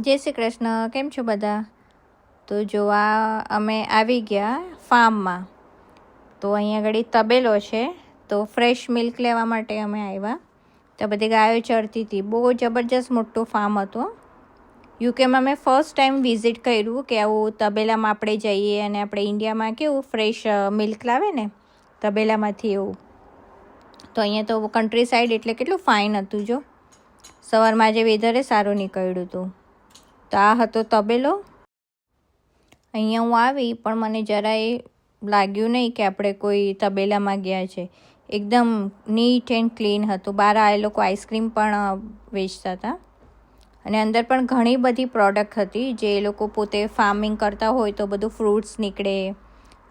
જય શ્રી કૃષ્ણ. કેમ છો બધા? તો જો આ અમે આવી ગયા ફાર્મમાં. તો અહીંયા આગળ તબેલો છે, તો ફ્રેશ મિલ્ક લેવા માટે અમે આવ્યા. તો બધી ગાયો ચરતી હતી. બહુ જબરજસ્ત મોટું ફાર્મ હતું. યુકેમાં મેં ફર્સ્ટ ટાઈમ વિઝિટ કર્યું કે આવું તબેલામાં આપણે જઈએ અને આપણે ઇન્ડિયામાં કેવું ફ્રેશ મિલ્ક લાવે ને તબેલામાંથી એવું. તો અહીંયા તો કન્ટ્રી સાઈડ એટલે કેટલું ફાઇન હતું. જો સવારમાં જે વેધરે સારું નીકળ્યું હતું. તો આ હતો તબેલો. અહીંયા હું આવી પણ મને જરાય લાગ્યું નહીં કે આપણે કોઈ તબેલામાં ગયા છે. એકદમ નીટ એન્ડ ક્લીન હતું. બહાર આ લોકો આઈસ્ક્રીમ પણ વેચતા હતા અને અંદર પણ ઘણી બધી પ્રોડક્ટ હતી જે એ લોકો પોતે ફાર્મિંગ કરતા હોય તો બધું ફ્રૂટ્સ નીકળે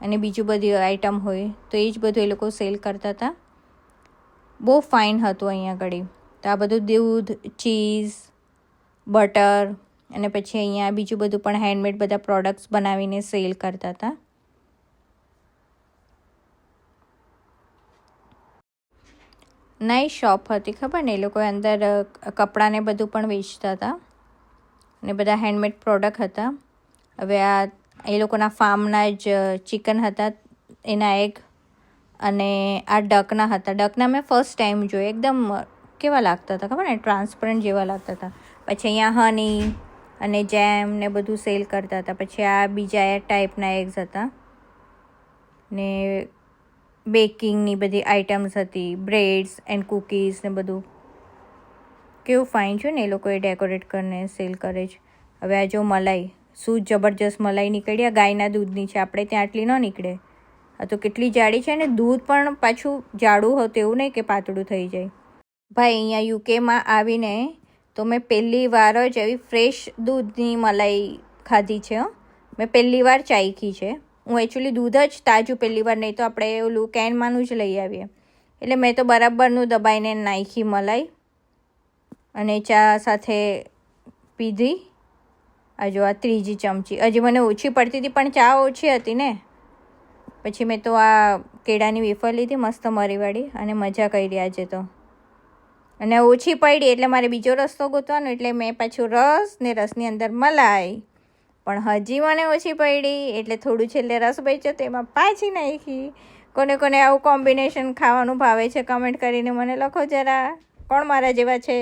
અને બીજું બધી આઈટમ હોય તો એ જ બધું એ લોકો સેલ કરતા હતા. બહુ ફાઇન હતું અહીંયા આગળ. તો આ બધું દૂધ, ચીઝ, બટર અને પછી અહીંયા બીજું બધું પણ હેન્ડમેડ બધા પ્રોડક્ટ્સ બનાવીને સેલ કરતા હતા. નાઇસ શોપ હતી. ખબર ને એ લોકો અંદર કપડાને બધું પણ વેચતા હતા અને બધા હેન્ડમેડ પ્રોડક્ટ હતા. હવે આ એ લોકોના ફાર્મના જ ચિકન હતા, એના એગ, અને આ ડકના હતા. ડકના મેં ફર્સ્ટ ટાઈમ જોયું. એકદમ કેવા લાગતા હતા ખબર ને, ટ્રાન્સપરન્ટ જેવા લાગતા હતા. પછી અહીંયા હની અને જેમ ને બધું સેલ કરતા હતા. પછી આ બીજા એ ટાઈપના એગ્સ હતા ને બેકિંગની બધી આઇટમ્સ હતી, બ્રેડ્સ એન્ડ કૂકીઝ ને બધું. કેવું ફાઇન છે ને એ લોકોએ ડેકોરેટ કરીને સેલ કરે છે. હવે આ જો મલાઈ, શું જબરજસ્ત મલાઈ નીકળી. ગાયના દૂધની છે. આપણે ત્યાં આટલી ન નીકળે. આ તો કેટલી જાડી છે ને દૂધ પણ પાછું જાડું હતું, એવું નહીં કે પાતળું થઈ જાય. ભાઈ અહીંયા યુકેમાં આવીને તો મેં પહેલી વાર જ એવી ફ્રેશ દૂધની મલાઈ ખાધી છે. મેં પહેલી વાર ચાખી છે. હું એકચ્યુઅલી દૂધ જ તાજું પહેલી વાર, નહીં તો આપણે ઓલું કેનમાંનું જ લઈ આવીએ. એટલે મેં તો બરાબરનું દબાઈને નાખી મલાઈ અને ચા સાથે પીધી. આ જો આ ત્રીજી ચમચી. હજી મને ઓછી પડતી હતી પણ ચા ઓછી હતી ને. પછી મેં તો આ કેળાની વેફર લીધી મસ્ત મરીવાળી અને મજા કરી આજે તો. અને ઓછી પડી એટલે મારે બીજો રસ્તો ગોતવાનો, એટલે મેં પાછું રસ ને રસની અંદર મલાઈ. પણ હજી મને ઓછી પડી એટલે થોડું છેલ્લે રસ બચ્યો તેમાં પાછી નાખી. કોને કોને આવું કોમ્બિનેશન ખાવાનું ભાવે છે કમેન્ટ કરીને મને લખો જરા. કોણ મારા જેવા છે?